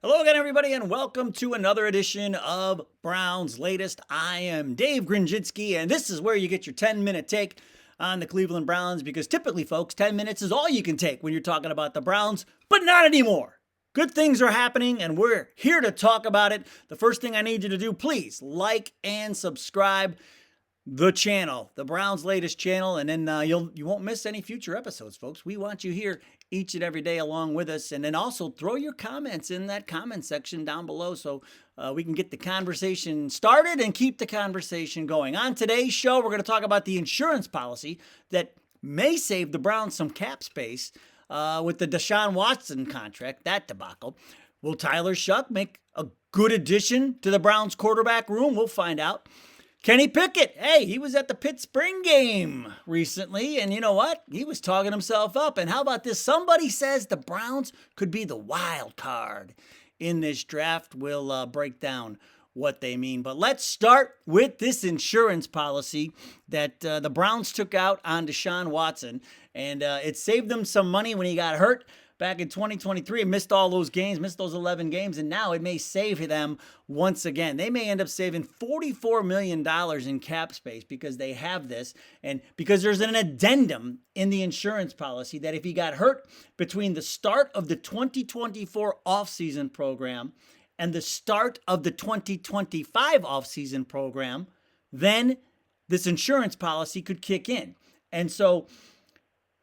Hello again, everybody, and welcome to another edition of Browns Latest. I am Dave Grendzynski, and this is where you get your 10-minute take on the Cleveland Browns, because typically, folks, 10 minutes is all you can take when you're talking about the Browns, but not anymore. Good things are happening, and we're here to talk about it. The first thing I need you to do, please like and subscribe the channel, the Browns Latest channel, and then you won't miss any future episodes, folks. We want you here each and every day along with us, and then also throw your comments in that comment section down below so we can get the conversation started and keep the conversation going. On today's show, we're going to talk about the insurance policy that may save the Browns some cap space with the Deshaun Watson contract, that debacle. Will Tyler Shough make a good addition to the Browns quarterback room? We'll find out. Kenny Pickett, hey, he was at the Pitt Spring game recently, and you know what? He was talking himself up. And how about this? Somebody says the Browns could be the wild card in this draft. We'll break down what they mean. But let's start with this insurance policy that the Browns took out on Deshaun Watson, and it saved them some money when he got hurt back in 2023 and missed all those games, missed those 11 games, and now it may save them once again. They may end up saving $44 million in cap space because they have this, and because there's an addendum in the insurance policy that if he got hurt between the start of the 2024 offseason program and the start of the 2025 offseason program, then this insurance policy could kick in. And so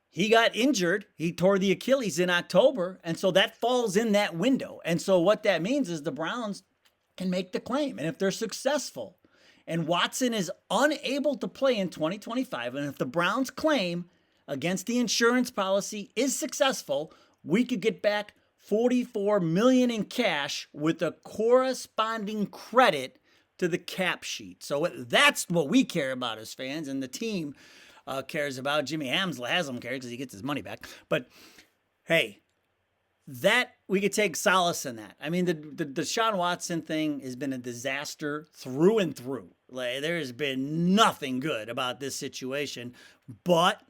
he got injured. He tore the Achilles in October, and so that falls in that window. And so what that means is the Browns can make the claim, and if they're successful and Watson is unable to play in 2025, and if the Browns' claim against the insurance policy is successful, we could get back $44 million in cash with a corresponding credit to the cap sheet. So that's what we care about as fans, and the team cares about. Jimmy Haslam cares because he gets his money back. But hey, that we could take solace in that. I mean, the Deshaun Watson thing has been a disaster through and through. Like, there has been nothing good about this situation, but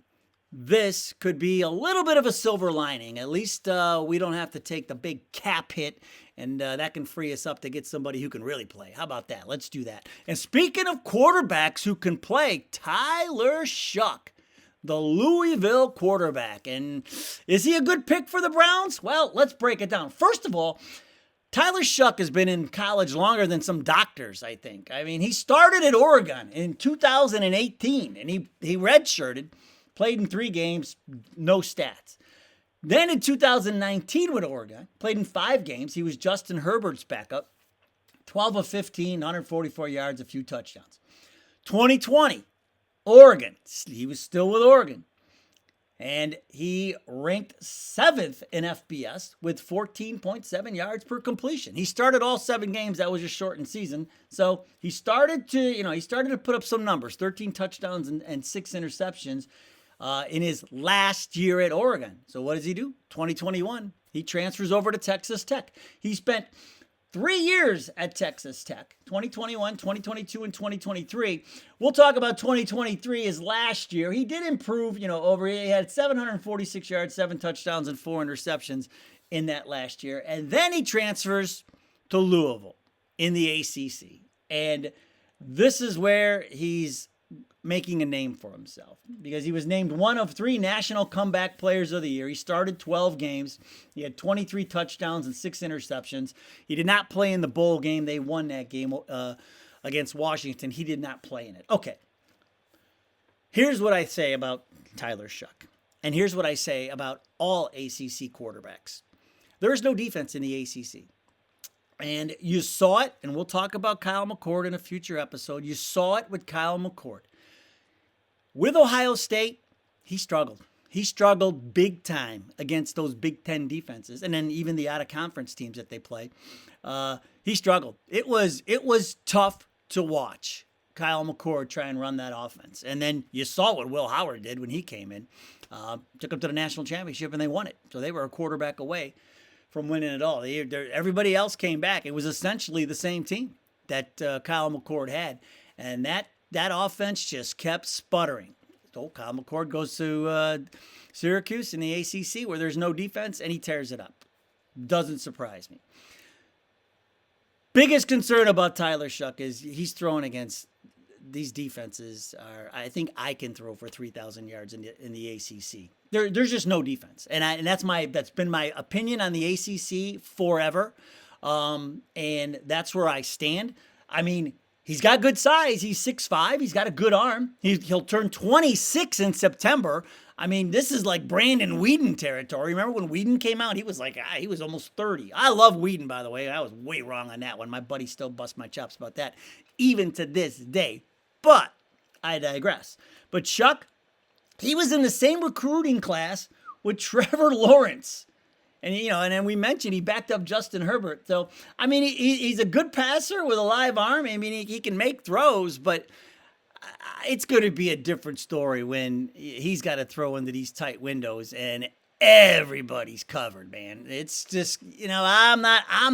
this could be a little bit of a silver lining. At least we don't have to take the big cap hit, and that can free us up to get somebody who can really play. How about that? Let's do that. And speaking of quarterbacks who can play, Tyler Shough, the Louisville quarterback. And is he a good pick for the Browns? Well, let's break it down. First of all, Tyler Shough has been in college longer than some doctors, I think. I mean, he started at Oregon in 2018, and he redshirted, played in 3 games, no stats. Then in 2019 with Oregon, played in 5 games. He was Justin Herbert's backup, 12 of 15, 144 yards, a few touchdowns. 2020, Oregon. He was still with Oregon. And he ranked 7th in FBS with 14.7 yards per completion. He started all 7 games. That was a shortened season. So he started to put up some numbers, 13 touchdowns and 6 interceptions in his last year at Oregon. So what does he do? 2021, he transfers over to Texas Tech. He spent 3 years at Texas Tech, 2021, 2022, and 2023. We'll talk about 2023 as last year. He did improve, he had 746 yards, 7 touchdowns, and 4 interceptions in that last year. And then he transfers to Louisville in the ACC. And this is where he's making a name for himself, because he was named one of 3 National Comeback Players of the Year. He started 12 games. He had 23 touchdowns and 6 interceptions. He did not play in the bowl game. They won that game against Washington. He did not play in it. Okay. Here's what I say about Tyler Shough. And here's what I say about all ACC quarterbacks. There is no defense in the ACC. And you saw it, and we'll talk about Kyle McCord in a future episode. You saw it with Kyle McCord. With Ohio State, he struggled. He struggled big time against those Big Ten defenses, and then even the out-of-conference teams that they play. He struggled. It was tough to watch Kyle McCord try and run that offense. And then you saw what Will Howard did when he came in. Took them to the national championship, and they won it. So they were a quarterback away from winning it all. Everybody else came back. It was essentially the same team that Kyle McCord had, and that offense just kept sputtering. So Kyle McCord goes to Syracuse in the ACC where there's no defense, and he tears it up. Doesn't surprise me. biggest concern about Tyler Shough is he's throwing against these defenses. I think I can throw for 3,000 yards in the ACC. There's just no defense, and that's been my opinion on the ACC forever, and that's where I stand. I mean, he's got good size. He's 6'5". He's got a good arm. He'll turn 26 in September. I mean, this is like Brandon Whedon territory. Remember when Whedon came out? He was he was almost 30. I love Whedon, by the way. I was way wrong on that one. My buddy still busts my chops about that, even to this day. But I digress. But Shough, he was in the same recruiting class with Trevor Lawrence. And, and then we mentioned he backed up Justin Herbert. So, I mean, he's a good passer with a live arm. I mean, he can make throws, but it's going to be a different story when he's got to throw into these tight windows and everybody's covered, man. It's just, I'm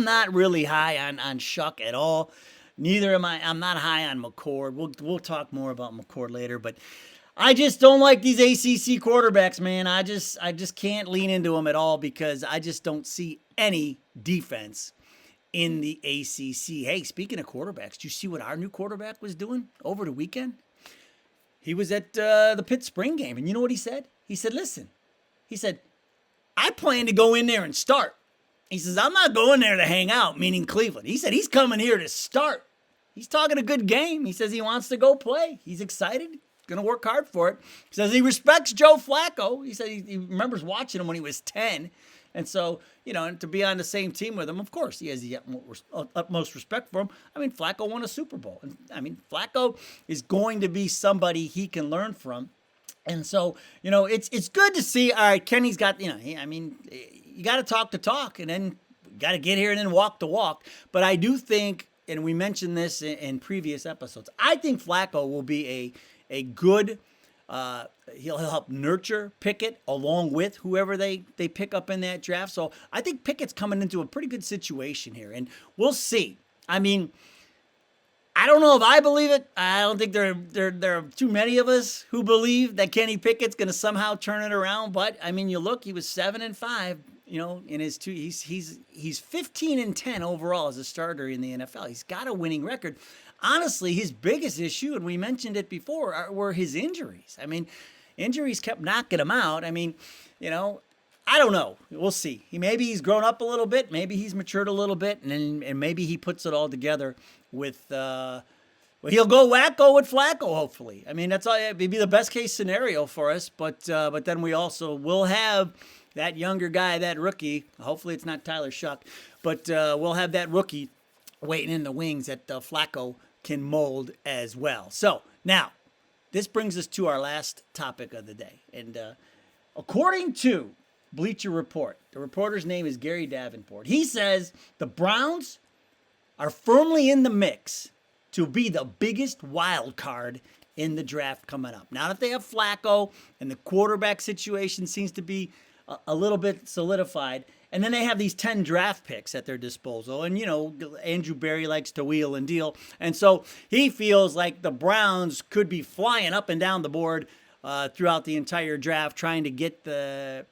not really high on Shough at all. Neither am I. I'm not high on McCord. We'll talk more about McCord later, but I just don't like these ACC quarterbacks, man. I just can't lean into them at all because I just don't see any defense in the ACC. Hey, speaking of quarterbacks, did you see what our new quarterback was doing over the weekend? He was at the Pitt spring game, and you know what he said? He said, listen, I plan to go in there and start. He says, I'm not going there to hang out, meaning Cleveland. He said he's coming here to start. He's talking a good game. He says he wants to go play. He's excited. Going to work hard for it. He says he respects Joe Flacco. He said he remembers watching him when he was 10. And so, and to be on the same team with him, of course, he has the utmost respect for him. I mean, Flacco won a Super Bowl. And I mean, Flacco is going to be somebody he can learn from. And so, it's good to see, all right, Kenny's got, you got to talk the talk and then got to get here and then walk the walk. But I do think, and we mentioned this in previous episodes, I think Flacco will be a good, he'll help nurture Pickett along with whoever they pick up in that draft. So I think Pickett's coming into a pretty good situation here, and we'll see. I mean, I don't know if I believe it. I don't think there are too many of us who believe that Kenny Pickett's going to somehow turn it around. But I mean, you look, he was 7-5. In his two, he's 15-10 overall as a starter in the NFL. He's got a winning record. Honestly, his biggest issue, and we mentioned it before, were his injuries. I mean, injuries kept knocking him out. I mean, I don't know. We'll see. Maybe he's grown up a little bit. Maybe he's matured a little bit, and maybe he puts it all together with. He'll go wacko with Flacco, hopefully. I mean, that's all. It'd be the best case scenario for us. But then we also will have that younger guy, that rookie. Hopefully, it's not Tyler Shough, but we'll have that rookie waiting in the wings that Flacco can mold as well. So now, this brings us to our last topic of the day. And according to Bleacher Report, the reporter's name is Gary Davenport. He says the Browns are firmly in the mix to be the biggest wild card in the draft coming up. Now that they have Flacco and the quarterback situation seems to be a little bit solidified, and then they have these 10 draft picks at their disposal. And, Andrew Berry likes to wheel and deal. And so he feels like the Browns could be flying up and down the board throughout the entire draft, trying to get the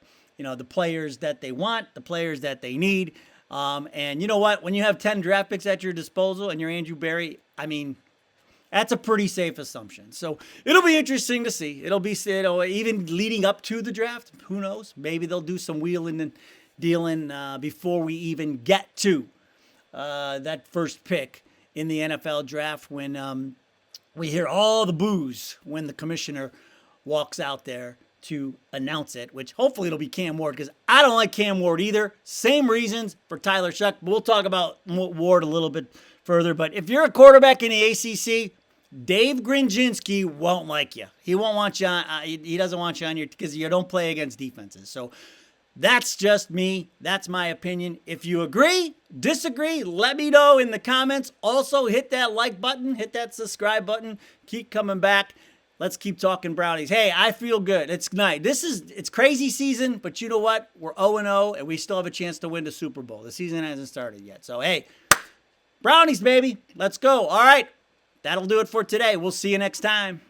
players that they want, the players that they need. And you know what? When you have 10 draft picks at your disposal and you're Andrew Berry, I mean, that's a pretty safe assumption. So it'll be interesting to see. It'll be, even leading up to the draft, who knows? Maybe they'll do some wheeling and dealing before we even get to that first pick in the NFL draft when we hear all the boos when the commissioner walks out there to announce it, which hopefully it'll be Cam Ward because I don't like Cam Ward either. Same reasons for Tyler Shough. We'll talk about Ward a little bit further, but if you're a quarterback in the ACC, Dave Grendzynski won't like you. He won't want you on. He doesn't want you on your because you don't play against defenses. So that's just me. That's my opinion. If you agree, disagree, let me know in the comments. Also, hit that like button, hit that subscribe button. Keep coming back. Let's keep talking Brownies. Hey, I feel good. It's night. It's crazy season, but you know what? We're 0-0, and we still have a chance to win the Super Bowl. The season hasn't started yet. So, hey, Brownies, baby. Let's go. All right. That'll do it for today. We'll see you next time.